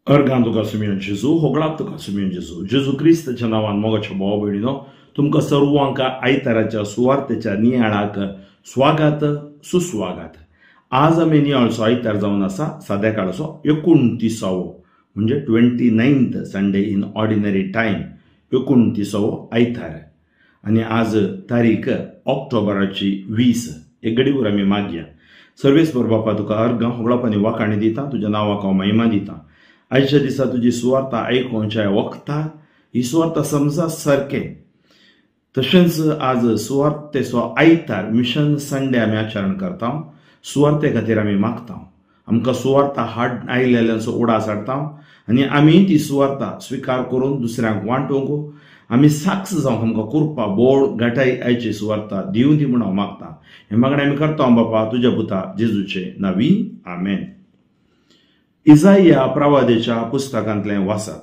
अर्गां तुका सुमियोन जेजू होगळाक तुका सुमियोन जेजू जेजू क्रिस्ताच्या नावान मोगाच्या भाव भयणीनो तुमकां सर्वांक आयताराच्या सुवार्तेच्या नियाळाक स्वागत सुस्वागत। आज आमी नियाळचो आयतार जावन आसा सद्याकाळचो 29वो म्हणजे 29th Sunday in ordinary time 29वो आयतार आनी आज तारीख ऑक्टोबराची 20। एक घडीवर आमी मागया। सर्वेस्वर बापा तुका अर्गां होगळापानी वाखाणी दिता, तुज्या नांवाक हांव महिमा दिता। आयच्या दिसा तुजी सुवार्ता आयकोवच्या वखता ही सुवार्ता समजा सारके तशेंच आज सुवार्तेचो आयतार मिशन संडे आमी आचरण करता। सुवार्ते खातीर आमी मागता, आमकां सुवार्ता हाड आयिल्ल्यांचो उडास हाडटा आनी आमी ती सुवार्ता स्विकार करून दुसऱ्यांक वांटूंक आमी साक्ष जावंक आमकां करपा बोळ घटाय आयची सुवार्ता दिवं दी म्हूण हांव मागता। हें मागणें आमी करता बापा तुज्या पुता जेजूचे नांवी, आमेन। इसाया प्रवादेच्या पुस्तकांतलें वाचप।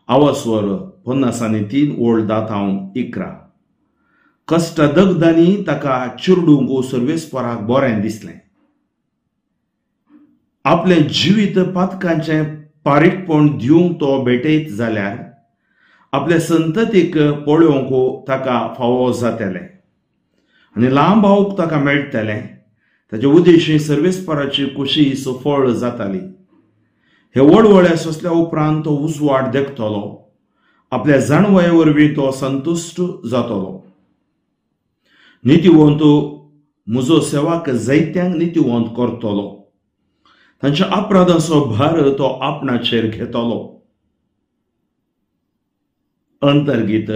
आवास्वर 50 आनी 3 ओळ 10-11। कश्टदग्धांनी ताका चिरडूंक सर्वेस्पराक बरें दिसलें। आपले जिवीत पातकांचें पारीकपण दिवंक तो भेटयत जाल्यार आपल्या संततीक पळोवंक ताका फावो जातलें आनी लांब हावंक ताका मेळटलें। ताचे उद्देशी सर्वेस्पराची कुशी सफळ जाताली। हे वळवळे सोंसल्या उपरांत तो उजवाड देखतलो, आपल्या जाणवये वरवीं तो संतुष्ट जातलो। नितीवंत म्हजो सेवाक जायत्यांक नितीवंत करतलो, तांच्या अपराधांचो भार तो आपणाचेर घेतलो। अंतर्गीत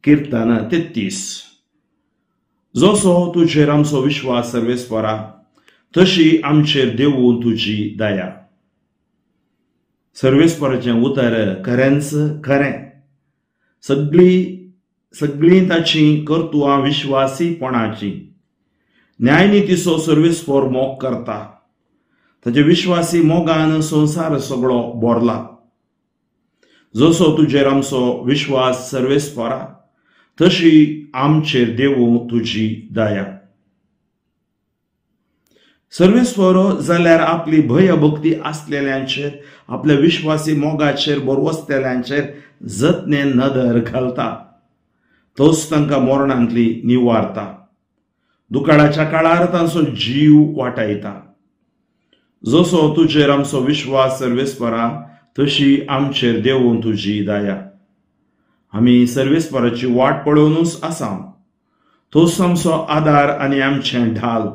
कीर्तन 33। जसो तुजेर आमचो विश्वास सर्वेस्परा तशी आमचेर देवून तुजी दया। सर्वेस्पराचें उतर खरेंच खरें। सगळीं ताची कर्तुवां विश्वासीपणाची। न्यायनितीचो सर्वेस्पर मोग करता, ताचे विश्वासी मोगान संवसार सगळो भरला। जसो तुजेर आमचो विश्वास सर्वेस्परा तशी आमचेर देवूं तुजी दया। सर्वेस्वर जाल्यार आपली भयभक्ती आसलेल्यांचेर, आपल्या विश्वासी मोगाचेर बरवसलेल्यांचेर जतने नदर घालता। तोच तांकां मरणांतली निवारता, दुकाळाच्या काळार तांचो जीव वाटायता। जसो तुजेर आमचो विश्वास सर्वेस्परा तशी आमचेर देवूं तुजी दया। आमी सर्वेस्पराची वाट पळोवनूच आसा, तोच आमचो आदार आनी आमचें ढाल।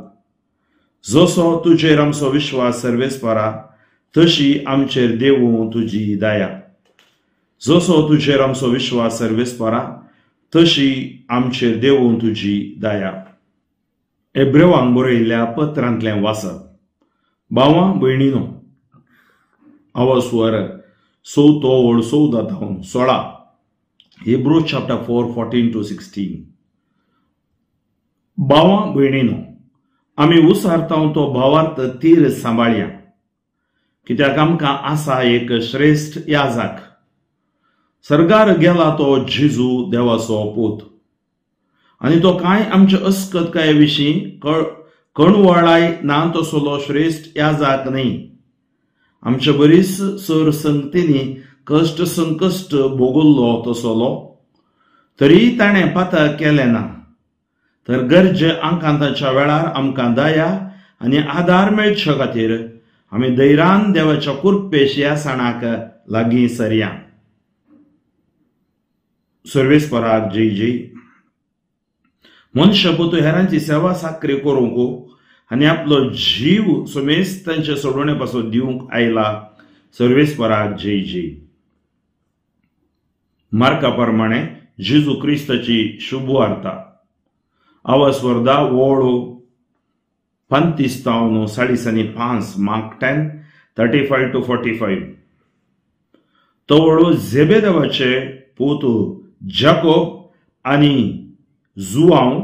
जसो तुजेर आमचो विश्वास सर्वेस्परा तशी आमचेर देवूं तुजी दया। जसो तुजेर आमचो विश्वास सर्वेस्परा तशी आमचेर देवूं तुजी दया। एब्रेवांक बरयल्ल्या पत्रांतलें वाचप। भावां भयणीनो, आवास्वर 4 ओळ 14-16। Hebrews chapter 4:14-16। भावां भयणीनो, आमी उसारतां तो भावार्थ तीर सांबाळया, कित्याक आमकां आसा एक श्रेष्ठ याजक। सर्गार गेला तो जेजू देवाचो पूत, आनी तो कांय आमचे अस्कतकाये विशीं कणवळाय ना तसलो श्रेष्ठ याजक न्ही। आमच्या बरीच सर संगतींनी कष्ट संकश्ट भोगल्लो तसलो, तरी ताणें पातक केलें ना। तर गरजे आकांताच्या वेळार आमकां दया आनी आदार मेळचे खातीर आमी धैर्यान देवाच्या कुरपेश ह्या सणाक लागीं सरया। सर्वेस्पराक जय जय। मनशां पुतू हेरांची सेवा साकरी करूंक आनी आपलो जीव सोमेस्तांचे सोडवणे पासून दिवंक आयला। सर्वेस्पराक जय जय। मार्का प्रमाणे जेजू क्रिस्ताची शुभ वार्ता। आवास्वर 10 ओळ 35-5 मार्क 10:35-45। तवळो झेबेदेवाचे पूत जाकोब आनी जुआंव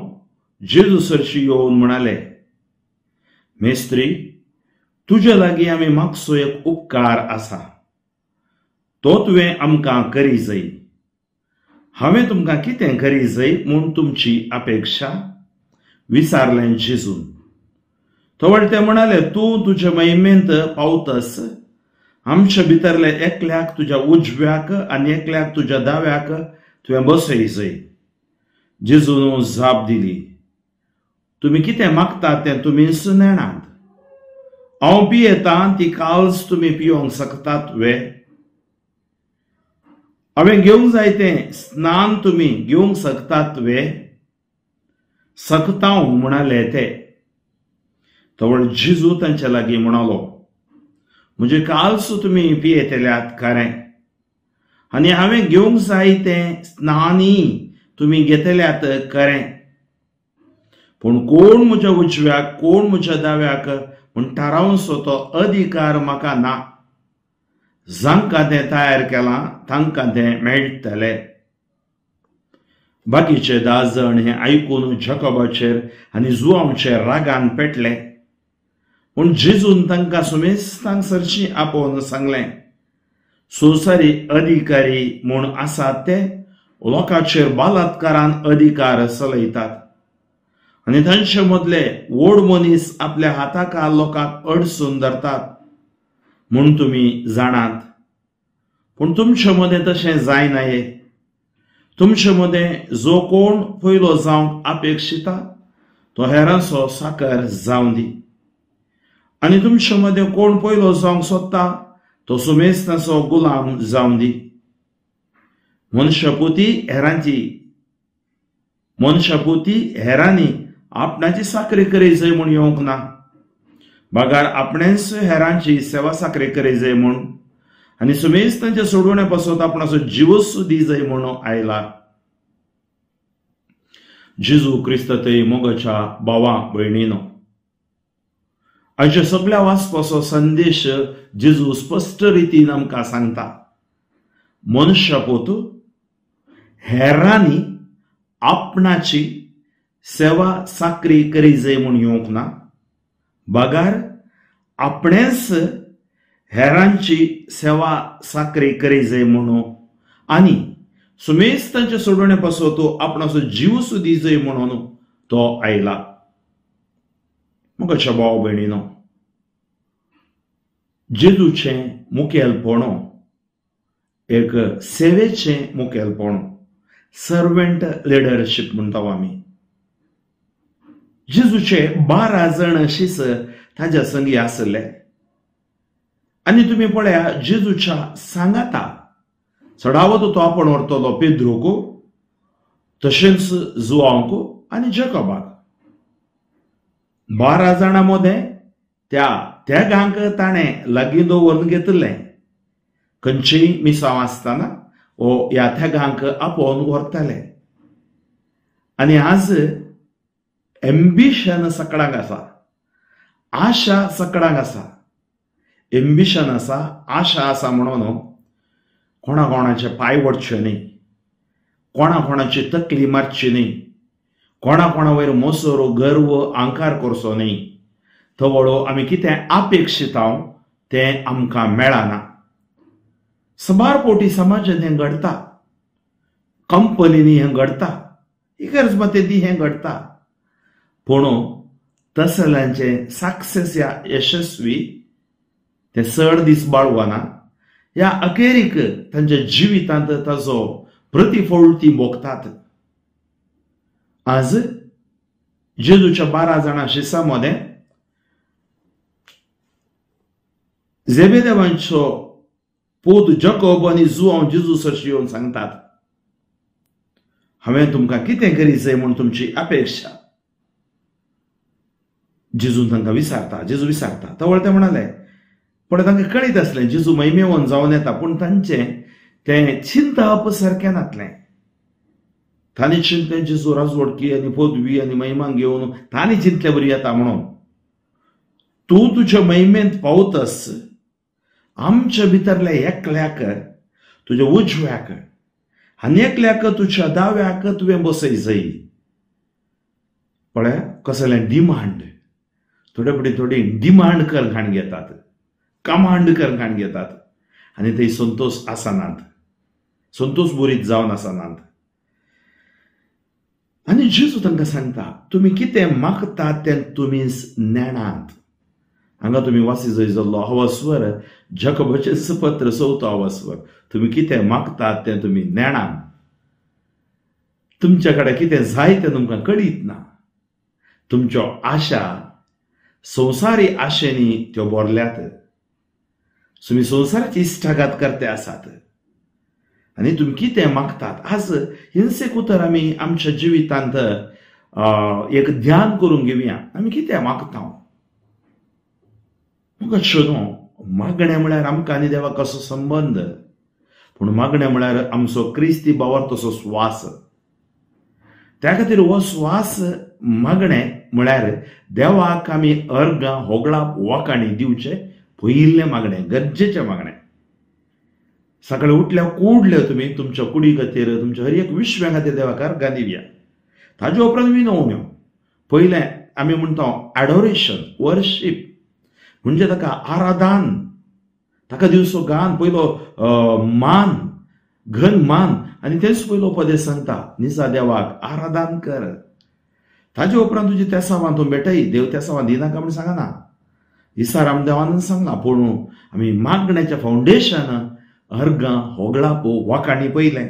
जेजू सरशी येवन म्हणाले, मेस्त्री, तुजे लागीं आमी मागचो एक उपकार आसा, तो तुवें आमकां करी जाय। हांवें तुमकां कितें करी जाय म्हूण तुमची अपेक्षा? विचारलें जेजून। तवळ ते म्हणाले, तूं तुजे महिमेंत पावतस आमच्या भितरले एकल्याक तुज्या उजव्याक आनी एकल्याक तुज्या दाव्याक तुवें बसयजय. जेजून जाप दिली, तुम्ही कितें मागतात तें तुमीच नेणात. हांव पियेतां ती काल्स तुमी पिवंक शकतात वे. हांवें घेवंक जाय तें स्नान तुमी घेवंक शकतात वे. सकतांव म्हणाले ते. तवळ जेजू तांचे लागीं म्हणालो, म्हजे काल्स तुमी पियेतल्यात खरें, आनी हांवें घेवंक जाय तें स्नानय तुमी घेतल्यात खरें. पूण कोण म्हज्या उजव्याक कोण म्हज्या दाव्याक म्हूण थारावचो तो अधिकार म्हाका ना. जांकां तें तयार केलां तांकां तें मेळटले. बाकीचे 10 जण हे आयकून जाकोबाचेर आनी जुआंवाचेर रागान पेटले. पूण जेजून तांकां सुमेस्तांक सरची आपोवन सांगलें, संवसारी अधिकारी म्हूण आसात ते लोकांचेर बलात्कारान अधिकार चलयतात, आनी तांचे मदले व्हड मनीस आपल्या हाताका लोकांक अडसून धरतात म्हूण तुमी जाणात. पूण तुमचे मदें तशें जायनाये. तुमचे मदें जो कोण पयलो जावंक अपेक्षिता तो हेरांचो साकर जावं दी, आनी तुमचे मदें कोण पयलो जावंक सोदता तो सुमेस्ताचो गुलाम जावं दी. मनशापुती हेरांनी आपणाची साकरी करीजय म्हूण येवंक ना, बागार आपणेच हेरांची सेवा साकरी करीजय म्हूण, आनी सुमेस्तांचे सोडवणे पासत आपणाचो जीवच दिजय म्हणून आयला. जेजू क्रिस्त ते मोगाच्या भावा भयणीनो, हाचे सगळ्या वाचपाचो संदेश जेजू स्पश्ट रितीन आमकां सांगता. मनशापोत हेरांनी आपणाची सेवा साकरी करीजय म्हूण येवंक ना, बागार आपणेच हेरांची सेवा साकरी करीजय म्हणून, आनी सुमेस्तांचे सोडवणे पासत तो आपणाचो जीव दिजय म्हणून तो आयला. मोगाच्या भाव भयणीनो, जेजूचें मुखेलपणो एक सेवेचें मुखेलपणो, सर्वंट लिडरशीप म्हणटा आमी. जेजूचे 12 जण शिस ताज्या संगी आसले, आनी तुमी पळया जेजूच्या सांगाता चढावत तो आपण व्हरतलो पेद्रोक, तशेंच जुआंक आनी जाकोबाक. 12 जाणां मदें त्या तेगांक ताणें लागीं दवरून घेतलें. खंयचीय मिसांव आसतना वो ह्या तेगांक आपोवन व्हरताले. आनी आज एम्बिशन सगळ्यांक आसा, आशा सगळ्यांक आसा. एम्बिशन आसा, आशा आसा म्हणून कोणाचे पाय वडचे न्ही, कोणाची तकली मारची न्ही, कोणा वयर मोसोर गर्व अहंकार करचो न्ही. थवळो आमी कितें अपेक्षित आहांव तें आमकां मेळना. सबारपोटी समाजांत हें घडटा, कंपनीनी हें घडटा, इगर्जमतेंनी हें घडटा. पूण तसल्यांचे सक्सेस या यशस्वी ते चड दीस बाळगना. ह्या अखेरीक तांच्या जिवितांत ताचो प्रतिफळ ती भोगतात. आज जेजूच्या 12 जाणां शिसां मदें जेबेदेवांचो पूत जाकोब आनी जुआंव जेजू सरशी येवन सांगतात, हांवें तुमकां कितें करीचंय म्हूण तुमची अपेक्षा. जेजून तांकां विचारता, जेजू विचारता. तवळ ते म्हणाले, पण तांकां कळीत आसलें जेजू महिमेवन जावन येता, पूण तांचें तें चिंतप सारकें नासलें. तांणी चिंतलें जेजू राजवडकी आनी पदवी आनी महिमा घेवन तांणी चिंतले बरी येता म्हणून. तूं तुज्या महिमेंत पावतस, आमच्या भितरल्या एकल्याक तुज्या उजव्याक आनी एकल्याक तुज्या दाव्याक तुवें बसयजय. पळय कसलें डिमांड. थोडी डिमांड करखाण घेतात, कमांड करखाण घेतात, आनी थंय संतोष आसनात, संतोष भरीत जावन आसनात. आनी जेजू तांकां सांगता, तुमी कितें मागतात तें तुमीच नेणात, हांगा तुम्ही वासी जय जाल्लो अवस्वर जकबाचें पत्र 4 अवस्वर. तुम्ही कितें मागतात तें तुम्ही नेणान. तुमचे कडेन कितें जाय तें तुमकां कळीत ना. तुमच्यो आशा संवसारी आशेनी त्यो भरल्यात. तुम्ही संवसाराची इश्टाघात करते आसात आनी तुम्ही कितें मागतात. आज हिंसेक उतर आमी आमच्या जिवितांत एक ध्यान करून घेवया. आमी कितें मागता. म्हाका न्हू मागणें म्हळ्यार आमकां आनी देवाक कसो संबंध, पूण मागणें म्हळ्यार आमचो क्रिस्ती भावार तसो स्वास. त्या खातीर हो स्वास मागणें म्हळ्यार देवाक आमी अर्गां होगळाप वखाणी दिवचे पयिल्लें मागणें, गरजेचें मागणें. सकाळी उठल्या कुडले तुम्ही तुमच्या कुडी खातीर तुमच्या हर एक विश्व्या खातीर देवाक अर्गां दिवया. ताजे उपरांत विनवण्यो. पयलें आमी म्हणटा एडोरेशन, वर्शीप म्हणजे ताका आराधन, ताका दिवचो गान, पयलो मान, घन मान. आनी तेच पयलो उपदेश सांगता निसा देवाक आराधन कर. ताजे उपरांत तुजी तेसावां तूं भेटय. देव तेसावां दिनाका म्हण सांगना, इसा रामदेवान सांगला. पूण आमी मागण्याचें फावंडेशन अर्गां होगळाप वखाणी पयलें.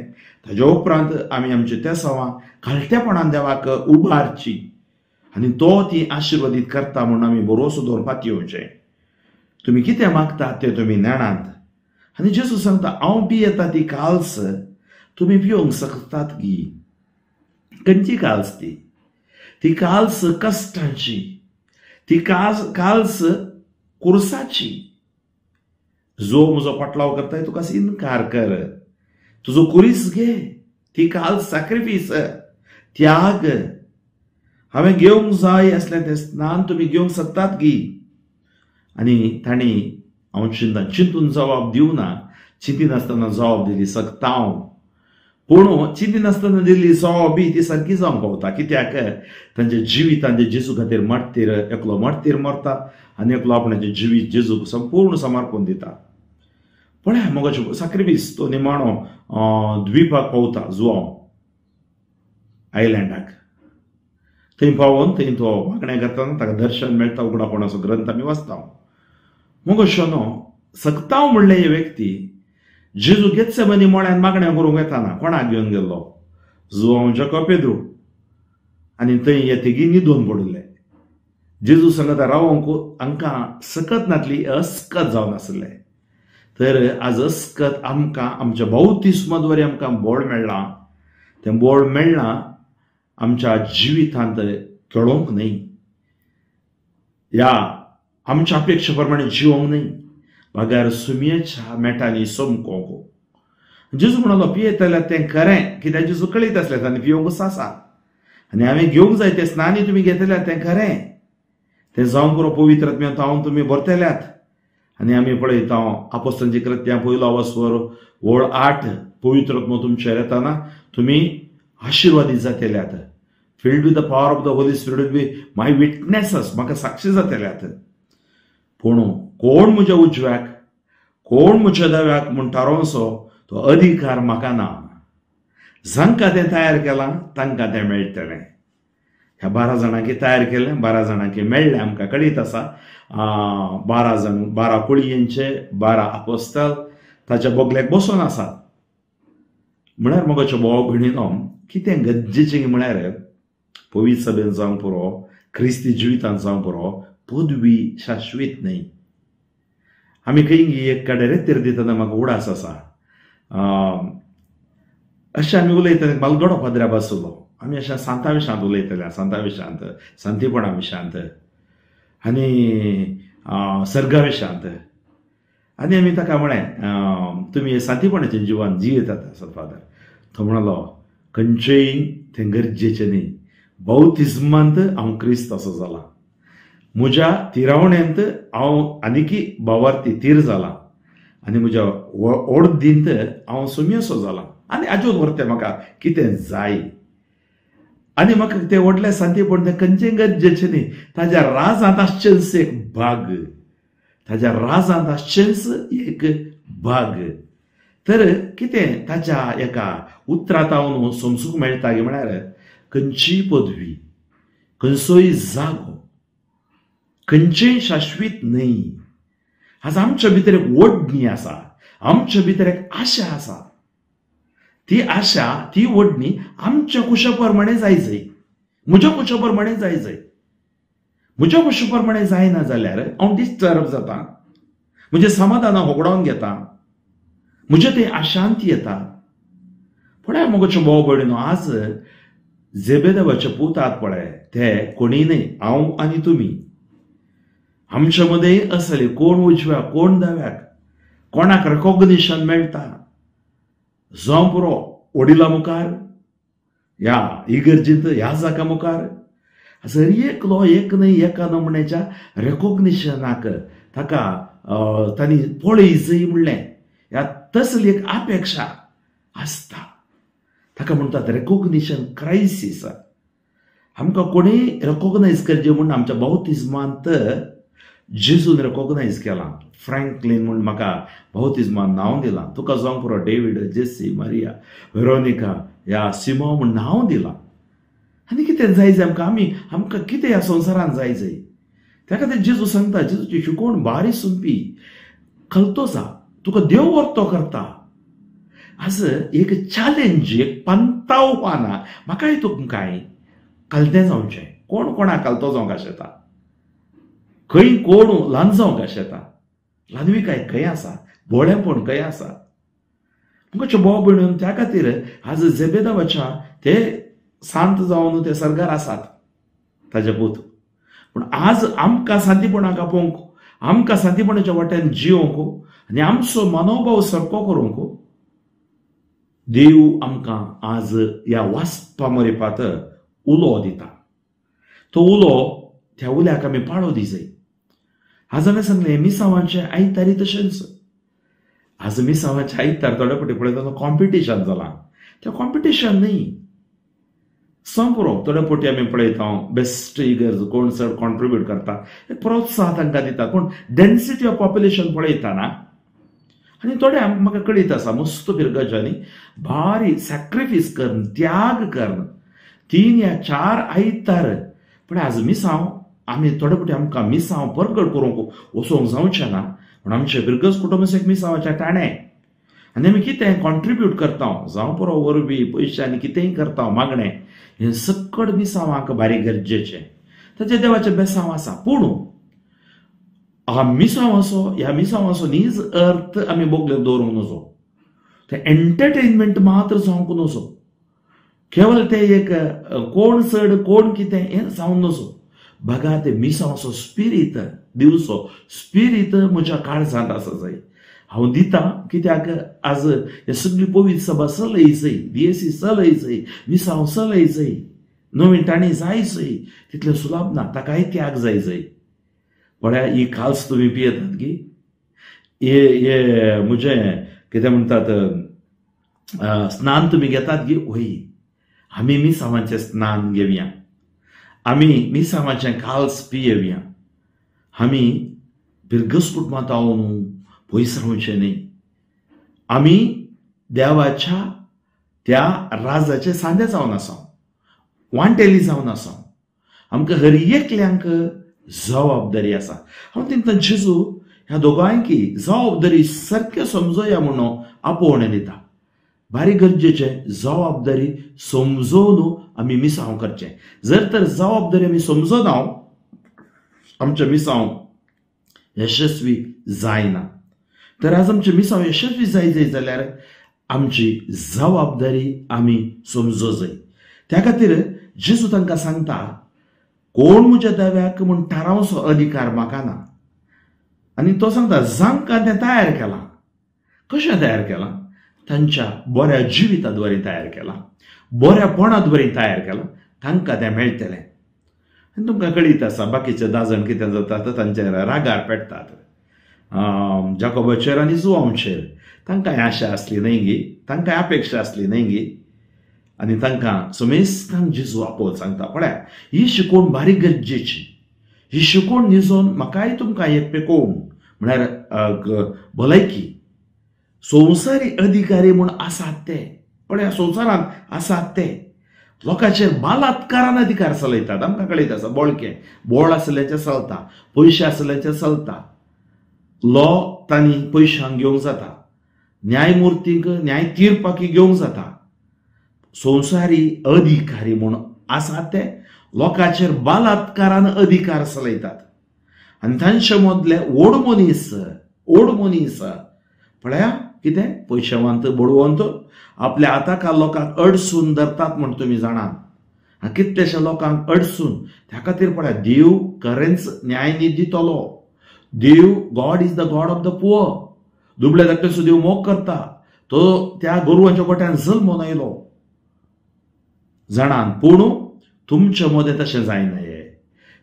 ताज्या उपरांत आमी आमची तेसावां खालटेपणान देवाक उबारची आनी तो ती आशिर्वादीत करता म्हणून आमी भरोसो दवरपाक येवचें. तुमी कितें मागतात तें तुमी नेणात. आनी जेजू सांगता हांव पियेता ती काल्स तुमी पिवंक शकतात गी. खंयची काल्स ती? ती काल्स कश्टांची, ती काल्स कुर्साची. जो म्हजो पाटलाव करताय तुका इन्कार कर, तुजो कुरीस घे. ती काल्स सॅक्रिफीस, त्याग. हांवें घेवंक जाय असलें तें स्नान तुमी घेवंक शकतात गी. आनी तांणी हांव चिंतून जबाब दिवना, चिंतिनासतना जबाब दिली सकता हांव. पूण चिंतिनासतना दिल्ली जबाब बी ती सारकी जावंक पावता. कित्याक तांच्या जिवितांत जेजू खातीर मरतीर, एकलो मरतीर मरता आनी एकलो आपणाचें जिवीत जेजूक संपूर्ण समर्पण दिता. पळय मोगाचो सॅक्रिफीस तो निमाणो द्वीपाक पावता, जुआंव आयलँडाक. थंय पावून थंय तो मागणें करतना ताका दर्शन मेळटा. उगडापणाचो ग्रंथ आमी वाचता. मोगाचो सकतांव म्हणले हे व्यक्ती जेजू गेत्सेमनी मोळ्यान मागणें करूंक येताना कोणाक घेवन गेल्लो? जुआंव जाकोब पेद्रू. आनी थंय हे तिगी न्हिदून पडले. जेजू सांगता रावंक हांकां सकत नातली अस्कत जावन आसले. तर आज अस्कत आमकां आमच्या बावतिस्माद्वारे आमकां बोड मेळ्ळां. तें बोड मेळ्ळां आमच्या जिवितांत खेळोंक न्हय, या आमच्या अपेक्षे प्रमाणे जिवंक न्हय, भागार सुमयेच्या मेटांनी सोमकोंक. जेजू म्हणलो पियेतल्यार तें खरें, कित्याक जेजू कळीत आसले तांणी पिवंक सासा. आनी हांवें घेवंक जाय तें स्नानी तुमी घेतल्यार तें खरें. तें जावंक पुरो पवित्र आत्म्यान हांव तुमी भरतल्यात. आनी आमी पळयता आपोस्तलांची कृत्यां पयलो अवस्वर वळ 8 पवित्र आत्मो तुमचेर येताना तुमी आशिर्वादीत जातल्यात. Filled with the power of the Holy Spirit be my witnesses, म्हाका साक्षी जातल्यात. पूण कोण म्हज्या उजव्याक, कोण म्हज्या दाव्याक म्हूण थारोवचो तो अधिकार म्हाका ना. जांकां तें तयार केलां तांकां तें मेळटलें. ह्या 12 जाणांकी तयार केलें, 12 जाणांकी मेळ्ळें. आमकां कळीत आसा 12 जाण, 12 कुळयेंचे 12 आपोस्तल ताच्या बोगल्याक बसून आसात. म्हळ्यार मोगाच्यो भाव भयणीनो, कितें गरजेचें म्हळ्यार पवित्र सभेन जावंक पुरो, क्रिस्ती जिवितांत जावंक पुरो, पदवी शाश्वीत न्हय. आमी खंय एक कडेरेत्तेर दितना म्हाका उडास आसा. अशें आमी उलयता बालगडो पदऱ्या बसलो. आमी अशें सांता विशांत उलयतले, सांता विशांत, सांतीपणा विशांत आनी सर्गा विशांत. आनी आमी ताका म्हळें तुमी सांतीपणाचें जिवन जियेतात आसात फादर. तो म्हणलो खंयचेय तें गरजेचें न्ही. बावतिस्मांत हांव क्रिस्त असो जाला. म्हज्या तिरावण्यांत हांव आनीकी भावार्थी तीर जाला. आनी म्हज्या ओडदींत हांव सुमयसो जाला. आनी आजून व्हरते म्हाका कितें जाय. आनी म्हाका तें व्हडलें सांतीपण तें खंयचें गरजेचें न्ही. ताज्या राजांत आसचेंच एक भाग, ताज्या राजांत आसचेंच एक भाग. तर कितें ताच्या एका उतरांत हांव समजूंक मेळटा म्हळ्यार खंयचीय पदवी, खंयचोय जागो खंयचेय शाश्वीत न्हय. आज आमच्या भितर एक वडणी आसा, आमच्या भितर एक आशा आसा. ती आशा, ती वडणी आमच्या कुशाप्रमाणे जायचंय, म्हज्या कुशाप्रमाणे जायचंय. म्हज्या कुशाप्रमाणे जायना जाल्यार हांव डिस्टर्ब जाता, म्हणजे समाधान होगडावन घेता, म्हजे ते अशांती येता. पळय मुगोच्यो भाव भयणीनो, आज जेबेदेवाचे पूत आहात पळय, ते कोणी न्हय, हांव आनी तुमी. आमच्या मदीं असले कोण उजव्या कोण दाव्याक, कोणाक रेकॉग्निशन मेळटा, जावं पुरो वडिलां मुखार, ह्या इगर्जींत ह्या जागा मुखार, जर एकलो एक न्हय एका नमुन्याच्या रेकॉग्निशनाक ताका तांणी पळय म्हणलें, ह्या तसली एक अपेक्षा आसता. ताका म्हणटात रेकॉग्निशन क्रायसिस. आमकां कोणी रेकॉग्नायज करचें म्हूण आमच्या बावतिजमांत जेजून रेकॉग्नायज केलां. फ्रँकलिन म्हूण म्हाका बावतिजमान नांव दिलां. तुका जावं पुरो डेविड, जेसी, मारिया, वेरोनिका, ह्या सिमो म्हूण नांव दिलां. आनी कितें जाय आमकां, आमकां कितें ह्या संवसारांत जाय. त्या खातीर जेजू सांगता, जेजूची शिकवण बारी सुंपी, कळतो जा, तुका देव वर्तो करता. आज एक चॅलेंज, एक पंतावपाना म्हाकाय तुमकांय कलतें जावचें. कोण कोणाक कलतो जावंक आशेता, खंय कोण ल्हान जावंक आशेता, ल्हानविकाय खंय आसा, भोळेपण खंय आसा. मुखाच्यो भाव भयण्यो, त्या खातीर आज जेबेदेवाच्या ते सांत जावन ते सरगार आसात ताजे पूत. पूण आज आमकां सांतीपणाक आपोवंक, आमकां सांतीपणाच्या वाट्यान जिवंक आनी आमचो मनोभाव सारको करूंक देव आमकां आज ह्या वाचपा मरेपात उलो दिता. तो उलो, त्या उल्याक आमी पाळो दी जाय. आज हांवें सांगलें मिसावांचे आयतारी तशेंच. आज मिसावांचे आयतार थोडे फावटी पळयतना कॉम्पिटिशन जालां. तें कॉम्पिटिशन न्हय. संपुरो थोडे फावटी आमी पळयता बेस्ट इगर्ज कोण चड कॉन्ट्रिब्यूट करता, एक प्रोत्साहन तांकां दिता. पूण डेन्सिटी ऑफ पॉप्युलेशन पळयतना आनी थोडे म्हाका कळीत आसा मस्त बिरगजांनी भारी सॅक्रिफीस करन, त्याग करन 3 या 4 आयतार. पण आज मिसांव आमी थोडे फावटी आमकां मिसांव परगट करूंक वचोंक जावचें ना. पूण आमचे बिरगज कुटुंबाचे मिसांवाचे ताणे आनी आमी कितें कॉन्ट्रिब्यूट करता, जावं पुरो वरवीं पयशांनी कितेंय करता, मागणें, हें सकट मिसांवाक भारी गरजेचें. ताचें देवाचें बेसांव आसा. पूण हा मिसांवाचो, ह्या मिसांवाचो न्हीज अर्थ आमी बोगलेर दवरूंक नजो. ते एंटरटेनमेंट मात्र जावंक नजो. केवळ ते एक कोण चड कोण कितें हें जावं नजो. बघा ते मिसांवाचो स्पिरीट दिवचो, स्पिरीट म्हज्या काळजांत आसा जाय. हांव दिता कित्याक आज हे सगळी पवित्र सभा चलयचय, बीएसी चलयचय, मिसांव चलयचय, नवीन टाणी जायचय, तितलें सुलाभ ना. ताकाय त्याग जाय. पळया ही खाल्स तुमी पियेतात की हे म्हजे कितें म्हणटात स्नान तुमी घेतात की वय, आमी मिसांवाचें स्नान घेवया, आमी मिसांवाचें खाल्स पियेवया. आमी बिरगस कुटुंबांत हांव पयस रावचें न्हय. आमी देवाच्या त्या राजाचे सांदे जावन आसा, वांटेली जावन आसा. आमकां हर एकल्यांक जबाबदारी आसा. हांव चिंतता जेजू ह्या दोगांयकी जबाबदारी सारकें समजोया म्हणून आपोवणें दिता. भारी गरजेचें जबाबदारी समजोवन आमी मिसांव करचें. जर तर जबाबदारी आमी समजोना आमचें मिसांव यशस्वी जायना. तर आज आमचें मिसांव यशस्वी जाय जाल्यार आमची जबाबदारी आमी समजो जाय. त्या खातीर जेजू तांकां सांगता, कोण म्हज्या देव्याक म्हूण थारावचो अधिकार म्हाका ना. आनी तो सांगता जांकां तें तयार केलां. कशें तयार केलां? तांच्या बऱ्या जिवितांत वरी तयार केलां, बऱ्यापणांत वरी तयार केलां, तांकां तें मेळटलें. आनी तुमकां कळीत आसा बाकीचे दाजण कितें जातात, तांचेर रागार पेट्टात. जाकोबाचेर आनी जुवांचेर तांकांय आशा आसली न्हय गी, तांकांय अपेक्षा आसली न्हय गी. आनी तांकां समेस्तांक जेजू आपोवन सांगता, पळया ही शिकवण बारी गरजेची. ही शिकवण न्हिजोवन म्हाकाय तुमकां एक पेकोवन म्हळ्यार भलायकी, संवसारी अधिकारी म्हूण आसात ते, पळया संवसारांत आसात ते, लोकांचेर बलात्कारान अधिकार चलयतात. आमकां कळीत आसा, बोळके बोळ आसल्याचे चलता, पयशे आसल्याचे चलता, लॉ तांणी पयशांक घेवंक जाता, न्यायमुर्तीक न्याय तीर्पाकी घेवंक जाता. संवसारी अधिकारी म्हूण आसा ते लोकांचेर बलात्कारान अधिकार चलयतात. आनी तांचे मदले ओड मनीस पळया कितें पयशेवंत बळवंत आपल्या हाताक लोकांक अडसून धरतात म्हण तुमी जाणात. कितलेशे लोकांक अडसून त्या खातीर पळय देव खरेंच न्याय दितलो. देव God is the God of the poor. दुबळ्या धाकटेचो देव मोग करता. तो त्या गोरवांच्या गोट्यान जल्मून आयलो जाणान, पूण तुमचे मदें तशें जायनये.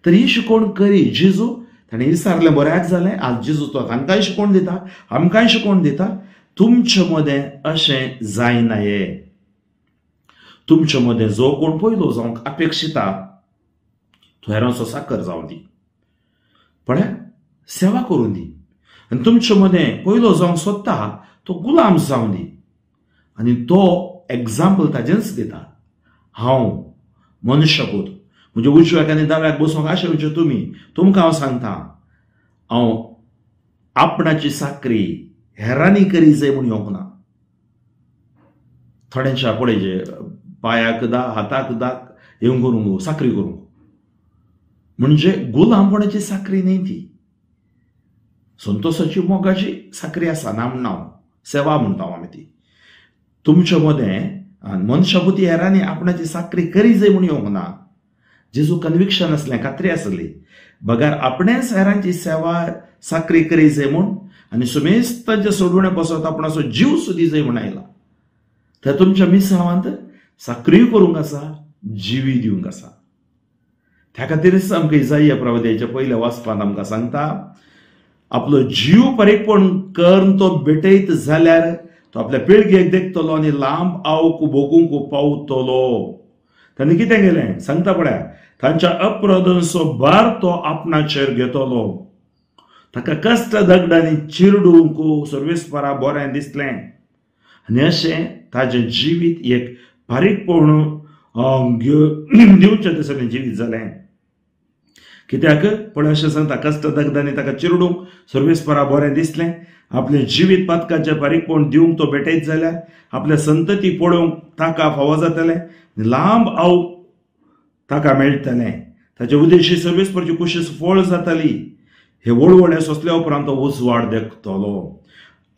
तर ही शिकोवण करी. जेजू ताणें विचारलें बऱ्याक जालें. आज जेजू तो तांकांय शिकोवण दिता, आमकांय शिकोवण दिता. तुमचे मदें अशें जायनये. तुमचे मदें जो कोण पयलो जावंक अपेक्षिता तो हेरांचो साकर जावं दी. पळय सेवा करून दी. आनी तुमचे मदें पयलो जावंक सोदता तो गुलाम जावं दी. आनी तो एग्जाम्पल ताजेंच दिता. हांव मनुष्यपूत म्हणजे उजव्याक आनी दाव्याक बसूंक आशिल्ले तुमकां हांव सांगता, हांव आपणाची साकरी हेरांनी करी जाय म्हूण येवंक ना. थोड्यांच्या पळय पांयाक दा, हाताक दा हें करूंक, साकरी करूंक, म्हणजे गुलामपणाची साकरी न्ही ती. संतोषाची मोगाची साकरी आसा, नाम नांव सेवा म्हणटा आमी ती. तुमचे मदें मनशापुती हेरांनी आपणाची साकरी करी जाय म्हूण येवंक ना. जेजू कन्विक्शन असलें, खात्री आसली. बगार आपणेच हेरांची सेवा साकरी करी जाय म्हूण आनी सुमेस्तांचे सोडवणे पासत आपणाचो जीव सुदी जाय म्हूण आयला. थंय तुमच्या मिसावांत साकरीय करूंक आसा, जिवी दिवंक आसा. त्या खातीरच आमकां इसाइया प्रवादीच्या पयल्या वाचपांत आमकां सांगता, आपलो जीव परीकपण करून तो भेटयत जाल्यार तो आपल्या पिळगेक देखतलो आनी लांब आवक भोगूंक पावतलो. तांणी कितें केलें सांगता पळया, तांच्या अपराधांचो भार तो आपणाचेर घेतलो. ताका कश्ट दगडांनी चिरडूंक सर्वेस्परा बरें दिसलें आनी अशें ताजें जिवीत एक बारीकपण दिवचें तशें जिवीत जालें. कित्याक पळय अशें सांगता, कश्ट दगडांनी ताका चिरडूंक सर्वेस्परा बरें दिसलें. आपलें जिवीत पातकाचें बारीकपण दिवंक तो भेटयत जाल्यार आपल्या संतती पळोवंक ताका फावो जातलें, लांब आवक ताका मेळटलें. ताचे उद्देशी सर्वेस्पराची कुशीस फळ जातली. हे वळवळे सोंसल्या उपरांत तो उजवाड देखतलो.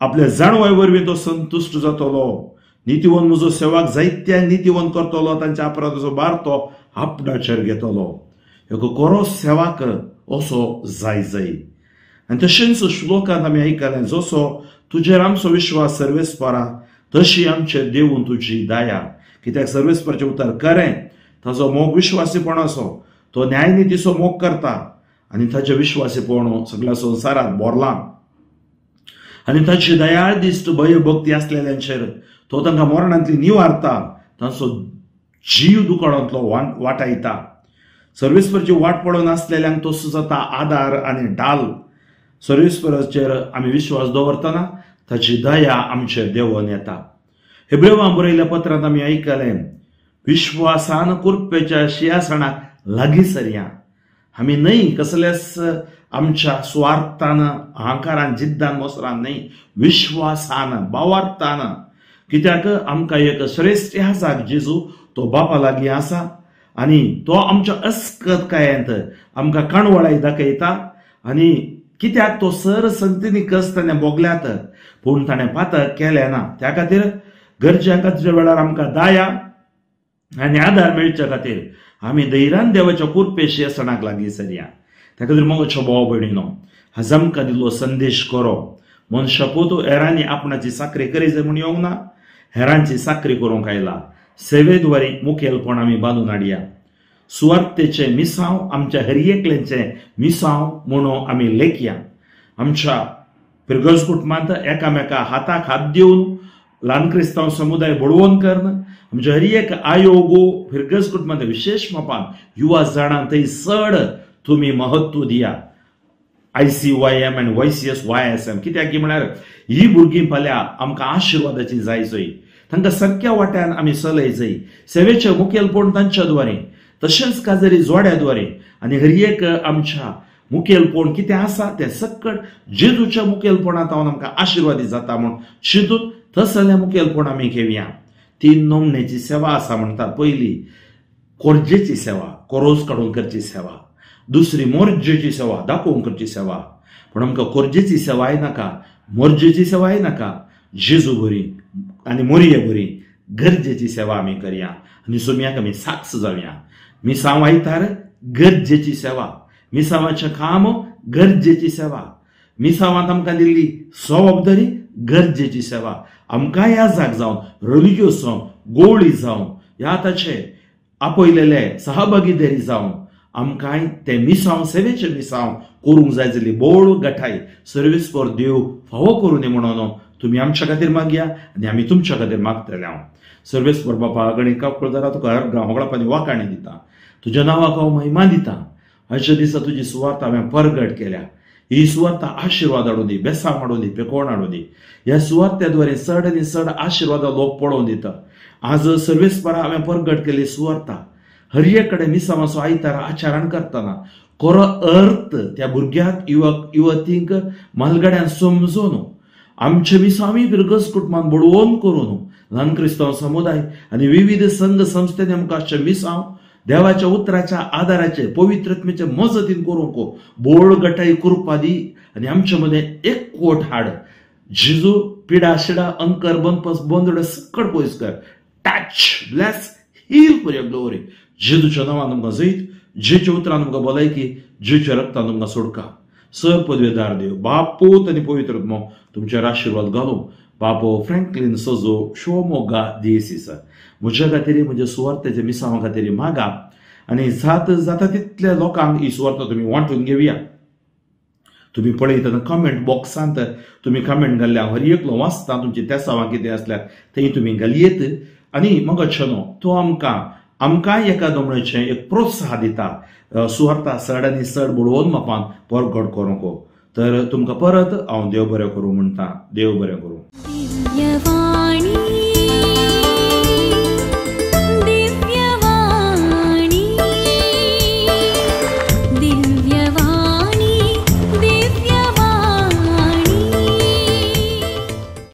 आपल्या जाणवाय वरवीं तो संतुश्ट जातलो. नितीवन म्हजो सेवाक जायत्यांक नितीवन करतलो. तांच्या अपराधाचो भार तो आपणाचेर घेतलो. एक खरो सेवाक असो जाय. आनी तशेंच श्लोकांत आमी आयकलें, जसो तुजेर आमचो विश्वास सर्वेस्परा तशी आमचेर देवून तुजी दया. कित्याक सर्वेस्पराचें उतर खरें. ताजो मोग विश्वासीपणाचो. तो न्यायनितीचो मोग करता आनी ताचे विश्वासीपण सगळ्या संवसारांत भरला. आनी ताची दयाळ दिश्ट भयभक्ती आसलेल्यांचेर तो तांकां मरणांतली निवारता. तांचो जीव दुकाळांतलो वाटायता. सर्वेस्पराची वाट पडून आसलेल्यांक तो जाता आदार आनी ढाल. सर्वेस्पराचेर आमी विश्वास दवरतना ताची दया आमचेर देंवोन येता. हेब्रेवांक बरयल्ल्या पत्रांत आमी आयकलें, विश्वासान कुरपेच्या सिंहासनाक लागीं सरया. आमी न्हय कसलेच आमच्या स्वार्थान, अहंकारान, जिद्दान, मोसरान न्हय, विश्वासान, भावार्थान. कित्याक आमकां एक श्रेश्ठ आसा, जेजू तो बापा लागीं आसा आनी तो आमच्या अस्कतकायेंत आमकां काणवळाय दाखयता. आनी कित्याक तो सर संतीनी कस ताणें भोगल्यात पूण ताणें पातक केलें ना. त्या खातीर गरजे खातीर वेळार आमकां दया आनी आदार मेळचे खातीर आमी धैर्यान देवाच्या कुरपे सिंहासनाक लागीं सरया. त्या खातीर मोगाचो भाव भयणीनो, आज आमकां दिल्लो संदेश करो. मनशापूत हेरांनी आपणाची साकरी करी जाय म्हूण येवंक ना, हेरांची साकरी करूंक आयला. सेवेद्वारी मुखेलपण आमी बांदून हाडया. सुवार्थेचे मिसांव आमच्या हरियेकल्यांचे मिसांव म्हणून आमी लेखया. आमच्या पिरगस कुटुंबांत एकामेका हाताक हात दिवन ल्हान क्रिस्तांव समुदाय बळोवन करन आमच्या हरियेक आयोगो पिरगस कुटुंबांत विशेष मापान युवा जाणांक थंय चड तुमी महत्व दिया. ICYM आनी YCS YSM कित्याक की म्हळ्यार ही भुरगीं फाल्यां आमकां आशिर्वादाची जाय. तांकां सारक्या वाट्यान आमी चलय जाय. सेवेचें मुखेलपण तांच्या द्वारे, तशेंच काजरी जोड्या द्वारे आनी हर एक आमच्या मुखेलपण कितें आसा तें सकट जेजूच्या मुखेलपणांत आमकां आशिर्वादी जाता म्हूण चिंतून तसलें मुखेलपण आमी घेवया. 3 नोमनेची सेवा आसा म्हणटात. पयली कोरजेची सेवा, कोरोस काडून करची सेवा. दुसरी मोर्जेची सेवा, दाखोवन करची सेवा. पण आमकां कोरजेची सेवाय नाका, मोर्जेची सेवाय नाका. जेजू बरी आनी मोरये बरी गरजेची सेवा आमी करया आनी सोम्याक आमी साक्ष जावया. मिसांव आयतार गरजेची सेवा, मिसांवाचें काम गरजेची सेवा, मिसांवांत आमकां दिल्ली जबाबदारी गरजेची सेवा. आमकां ह्या जाग जावन रिलिजियस जावन गोवळी जावन ह्या ताचे आपयलेले सहभागीदारी जावन आमकांय ते मिसांव सेवेचे मिसांव करूंक जाय जाली बोड गठाय सर्वीस फॉर देव फावो करूं न्ही म्हणून तुमी आमच्या खातीर मागया आनी आमी तुमच्या खातीर मागतले. हांव सर्वीस फॉर बापा गणिका कुळदारा तुका हर होगळापानी वाकाणी दिता, तुज्या नांवाक हांव महिमा दिता. आयच्या दिसा तुजी सुवार्थ हांवें परगट केल्या. ही सुवार्थ आशिर्वाद हाडून दी, बेसांव हाडून दी, पेकोण हाडून दी. ह्या सुवार्थ्या द्वारे चड आनी चड आशिर्वाद लोक पळोवन दिता. आज सर्वीस परा हांवें परगट केली सुवार्थ हर एक कडेन मिसांवाचो आयतार आचारण करतना खरो अर्थ त्या भुरग्याक युवक युवतींक मालगड्यान समजून आमचे मिसांवी बिरगस कुटुंबान बडोवन करून ल्हान क्रिस्तांव समुदाय आनी विविध संघ संस्थेने आमकां मिसांव देवाच्या उतराच्या आदाराचे पवित्रत्मेचे मजतीन करूंक बोड गटाई कुरपा दी आनी आमचे मदें एकवट हाड. जेजू पिडा शिडा अंकर बनपस बोंदड सकट पयस कर. टच ब्लेस हील पर्यंत दवरी. जेजूच्या नांवान तुमकां जैत, जेच्या उतरान तुमकां भलायकी, जेच्या रक्तान तुमकां सुटका. सर पदवेदार देव बापूत आनी पवित्रत्मो तुमचेर आशिर्वाद घालूं. बापो फ्रँकलिन सोजो शिवमोगा दिएसीस म्हज्या खातीर म्हज्या सुवार्थेच्या मिसांवा खातीर मागा आनी जाता तितल्या लोकांक ही सुवार्थ तुमी वांटून घेवया. तुम्ही पळयतना कमेंट बॉक्सांत तुम्ही कमेंट घाल्ल्या हर एकलो वाचता तुमची तेसावां कितें आसल्यार तें तुमी घालयेत. आनी मगच्छनो तो आमकां एका दोमणेचें एक प्रोत्साह दिता सुवार्था चड आनी चड बडोवन मापान परगट करूंक. तर तुमकां परत हांव देव बरें करूं म्हणटा. देव बरें करूं.